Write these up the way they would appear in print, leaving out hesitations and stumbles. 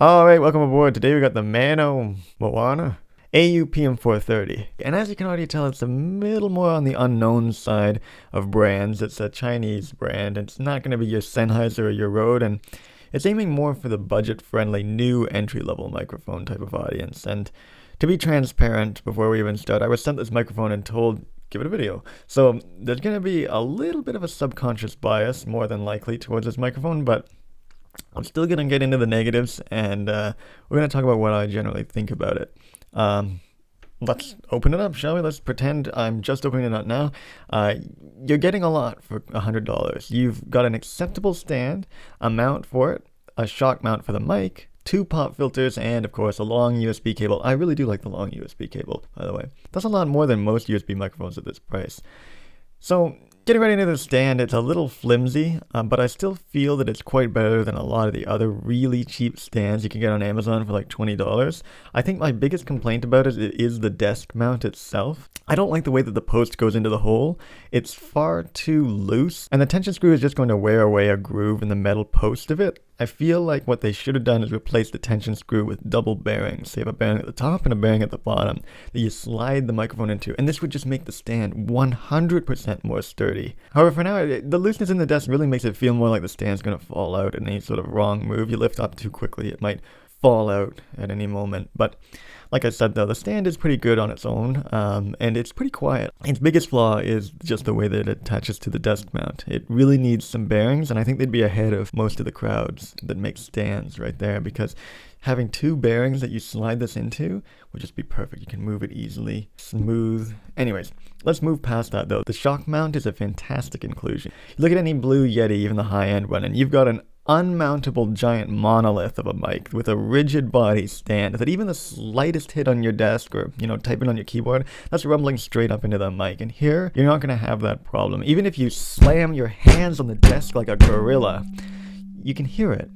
Alright, welcome aboard. Today we got the Maono AU-PM430. And as you can already tell, it's a little more on the unknown side of brands. It's a Chinese brand, and it's not going to be your Sennheiser or your Rode, and it's aiming more for the budget-friendly new entry-level microphone type of audience. And to be transparent, before we even start, I was sent this microphone and told, give it a video. So there's going to be a little bit of a subconscious bias, more than likely, towards this microphone, but I'm still going to get into the negatives, and we're going to talk about what I generally think about it. Let's open it up, shall we? Let's pretend I'm just opening it up now. You're getting a lot for $100. You've got an acceptable stand, a mount for it, a shock mount for the mic, 2 pop filters, and of course a long USB cable. I really do like the long USB cable, by the way. That's a lot more than most USB microphones at this price. So, getting right into the stand, it's a little flimsy, but I still feel that it's quite better than a lot of the other really cheap stands you can get on Amazon for like $20. I think my biggest complaint about it is the desk mount itself. I don't like the way that the post goes into the hole. It's far too loose, and the tension screw is just going to wear away a groove in the metal post of it. I feel like what they should have done is replace the tension screw with double bearings. So you have a bearing at the top and a bearing at the bottom that you slide the microphone into, and this would just make the stand 100% more sturdy. However, for now, the looseness in the desk really makes it feel more like the stand's going to fall out in any sort of wrong move. You lift up too quickly, it might fall out at any moment. But like I said, though, the stand is pretty good on its own, and it's pretty quiet. Its biggest flaw is just the way that it attaches to the desk mount. It really needs some bearings, and I think they'd be ahead of most of the crowds that make stands right there, because having 2 bearings that you slide this into would just be perfect. You can move it easily, smooth. Anyways, let's move past that, though. The shock mount is a fantastic inclusion. You look at any Blue Yeti, even the high-end one, and you've got an unmountable giant monolith of a mic with a rigid body stand that even the slightest hit on your desk or, typing on your keyboard, that's rumbling straight up into the mic. And here, you're not going to have that problem. Even if you slam your hands on the desk like a gorilla, you can hear it.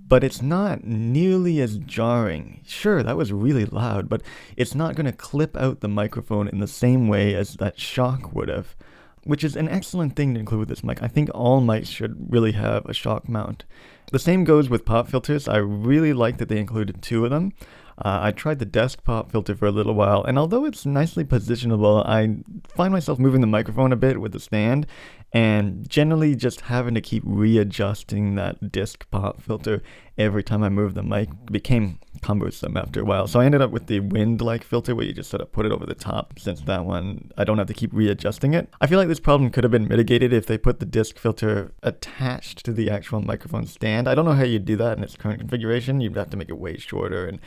But it's not nearly as jarring. Sure, that was really loud, but it's not going to clip out the microphone in the same way as that shock would have, which is an excellent thing to include with this mic. I think all mics should really have a shock mount. The same goes with pop filters. I really like that they included 2 of them. I tried the desk pop filter for a little while, and although it's nicely positionable, I find myself moving the microphone a bit with the stand, and generally just having to keep readjusting that disc pop filter every time I move the mic became cumbersome after a while. So I ended up with the wind-like filter where you just sort of put it over the top, since that one, I don't have to keep readjusting it. I feel like this problem could have been mitigated if they put the disc filter attached to the actual microphone stand. I don't know how you'd do that in its current configuration. You'd have to make it way shorter and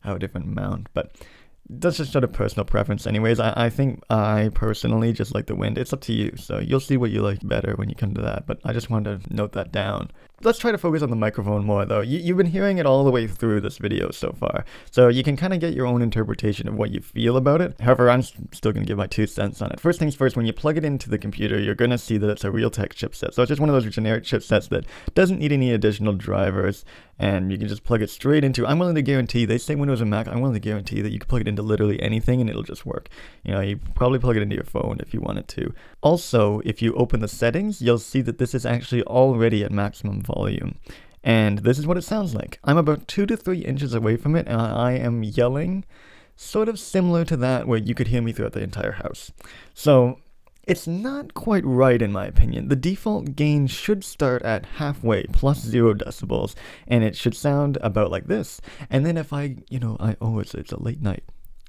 have a different mount, but that's just sort of personal preference anyways. I think I personally just like the wind. It's up to you, so you'll see what you like better when you come to that, but I just wanted to note that down. Let's try to focus on the microphone more, though. You've been hearing it all the way through this video so far, so you can kind of get your own interpretation of what you feel about it. However, I'm still going to give my 2 cents on it. First things first, when you plug it into the computer, you're going to see that it's a Realtek chipset. So it's just one of those generic chipsets that doesn't need any additional drivers, and you can just plug it straight into. I'm willing to guarantee, they say Windows and Mac, I'm willing to guarantee that you can plug it into literally anything and it'll just work. You probably plug it into your phone if you wanted to. Also, if you open the settings, you'll see that this is actually already at maximum volume. And this is what it sounds like. I'm about 2 to 3 inches away from it, and I am yelling sort of similar to that where you could hear me throughout the entire house. So it's not quite right in my opinion. The default gain should start at halfway, plus 0 decibels, and it should sound about like this. And then if it's a late night.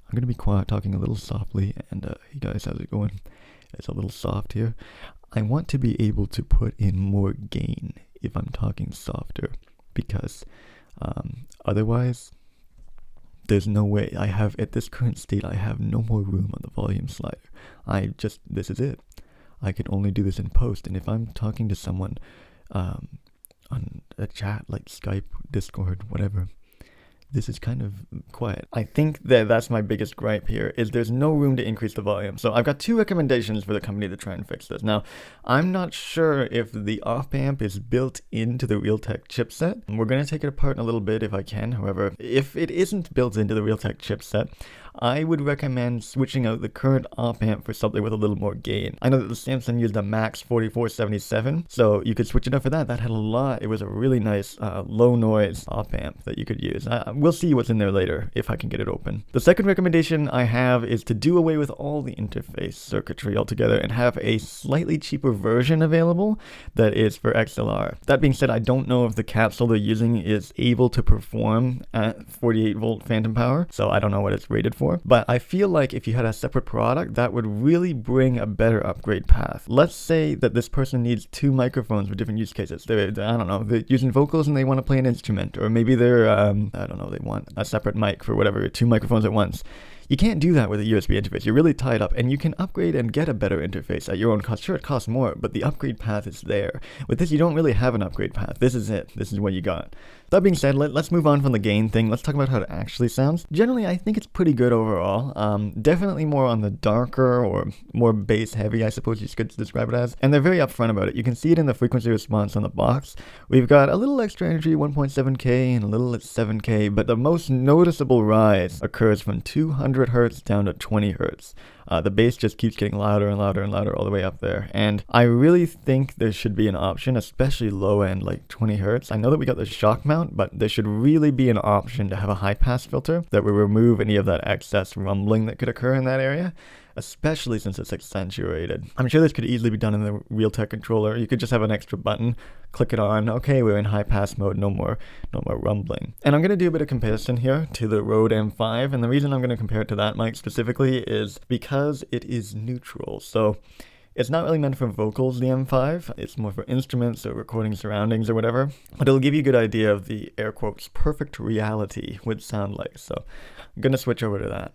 I'm going to be quiet, talking a little softly, and hey guys, how's it going? It's a little soft here. I want to be able to put in more gain if I'm talking softer, because otherwise, there's no way. At this current state, I have no more room on the volume slider. This is it. I can only do this in post, and if I'm talking to someone on a chat like Skype, Discord, whatever, this is kind of quiet. I think that that's my biggest gripe here, is there's no room to increase the volume. So I've got 2 recommendations for the company to try and fix this. Now, I'm not sure if the op-amp is built into the Realtek chipset. We're going to take it apart in a little bit if I can. However, if it isn't built into the Realtek chipset, I would recommend switching out the current op-amp for something with a little more gain. I know that the Samsung used a Max 4477, so you could switch it out for that. That had a lot. It was a really nice low noise op-amp that you could use. We'll see what's in there later if I can get it open. The second recommendation I have is to do away with all the interface circuitry altogether and have a slightly cheaper version available that is for XLR. That being said, I don't know if the capsule they're using is able to perform at 48 volt phantom power, so I don't know what it's rated for. But I feel like if you had a separate product, that would really bring a better upgrade path. Let's say that this person needs 2 microphones for different use cases. I don't know, they're using vocals and they want to play an instrument, or maybe they're, I don't know, they want a separate mic for whatever, 2 microphones at once. You can't do that with a USB interface. You're really tied up, and you can upgrade and get a better interface at your own cost. Sure, it costs more, but the upgrade path is there. With this, you don't really have an upgrade path. This is it. This is what you got. That being said, let's move on from the gain thing. Let's talk about how it actually sounds. Generally, I think it's pretty good overall. Definitely more on the darker or more bass heavy, I suppose you could describe it as. And they're very upfront about it. You can see it in the frequency response on the box. We've got a little extra energy, 1.7K, and a little at 7K, but the most noticeable rise occurs from 200 hertz down to 20 hertz. The bass just keeps getting louder and louder and louder all the way up there. And I really think there should be an option, especially low end, like 20 hertz. I know that we got the shock mount, but there should really be an option to have a high pass filter that will remove any of that excess rumbling that could occur in that area, especially since it's accentuated. I'm sure this could easily be done in the Realtek controller. You could just have an extra button, click it on, okay, we're in high pass mode, no more rumbling. And I'm going to do a bit of comparison here to the Rode M5, and the reason I'm going to compare it to that mic specifically is because it is neutral. So it's not really meant for vocals, the M5. It's more for instruments or recording surroundings or whatever. But it'll give you a good idea of the, air quotes, perfect reality would sound like. So I'm going to switch over to that.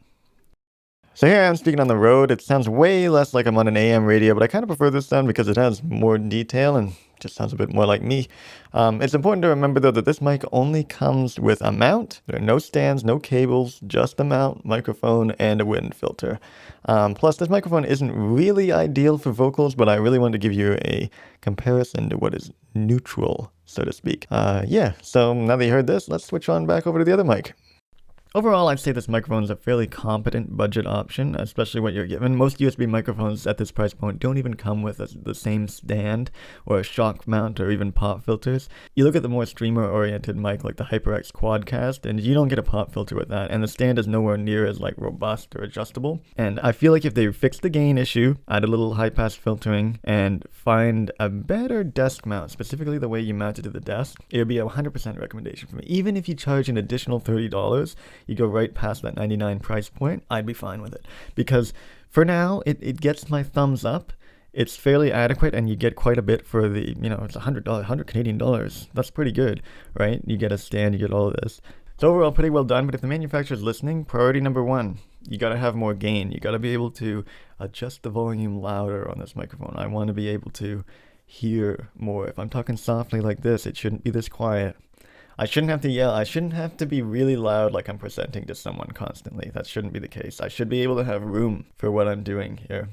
So here I'm speaking on the Rode. It sounds way less like I'm on an AM radio, but I kind of prefer this sound because it has more detail and just sounds a bit more like me. It's important to remember though that this mic only comes with a mount. There are no stands, no cables, just a mount, microphone, and a wind filter. Plus this microphone isn't really ideal for vocals, but I really wanted to give you a comparison to what is neutral, so to speak. Yeah, so now that you heard this, let's switch on back over to the other mic. Overall, I'd say this microphone is a fairly competent budget option, especially what you're given. Most USB microphones at this price point don't even come with the same stand or a shock mount or even pop filters. You look at the more streamer-oriented mic like the HyperX Quadcast, and you don't get a pop filter with that, and the stand is nowhere near as like robust or adjustable. And I feel like if they fix the gain issue, add a little high-pass filtering, and find a better desk mount, specifically the way you mount it to the desk, it would be a 100% recommendation for me. Even if you charge an additional $30, you go right past that $99 price point, I'd be fine with it. Because for now, it gets my thumbs up. It's fairly adequate, and you get quite a bit for the, it's $100, 100 Canadian dollars. That's pretty good, right? You get a stand, you get all of this. So overall, pretty well done, but if the manufacturer's listening, priority number 1, you gotta have more gain. You gotta be able to adjust the volume louder on this microphone. I want to be able to hear more. If I'm talking softly like this, it shouldn't be this quiet. I shouldn't have to yell. I shouldn't have to be really loud like I'm presenting to someone constantly. That shouldn't be the case. I should be able to have room for what I'm doing here.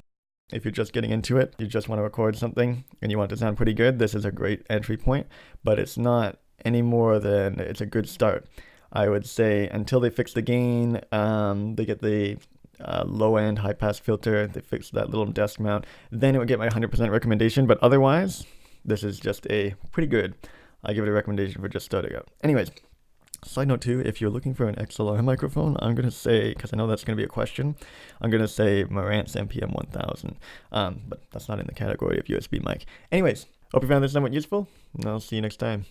If you're just getting into it, you just want to record something, and you want it to sound pretty good, this is a great entry point, but it's not any more than it's a good start. I would say until they fix the gain, they get the low-end high-pass filter, they fix that little desk mount, then it would get my 100% recommendation, but otherwise, this is just a pretty good. I give it a recommendation for just starting out. Anyways, side note too, if you're looking for an XLR microphone, I'm going to say, because I know that's going to be a question, I'm going to say Marantz AU-PM430. But that's not in the category of USB mic. Anyways, hope you found this somewhat useful, and I'll see you next time.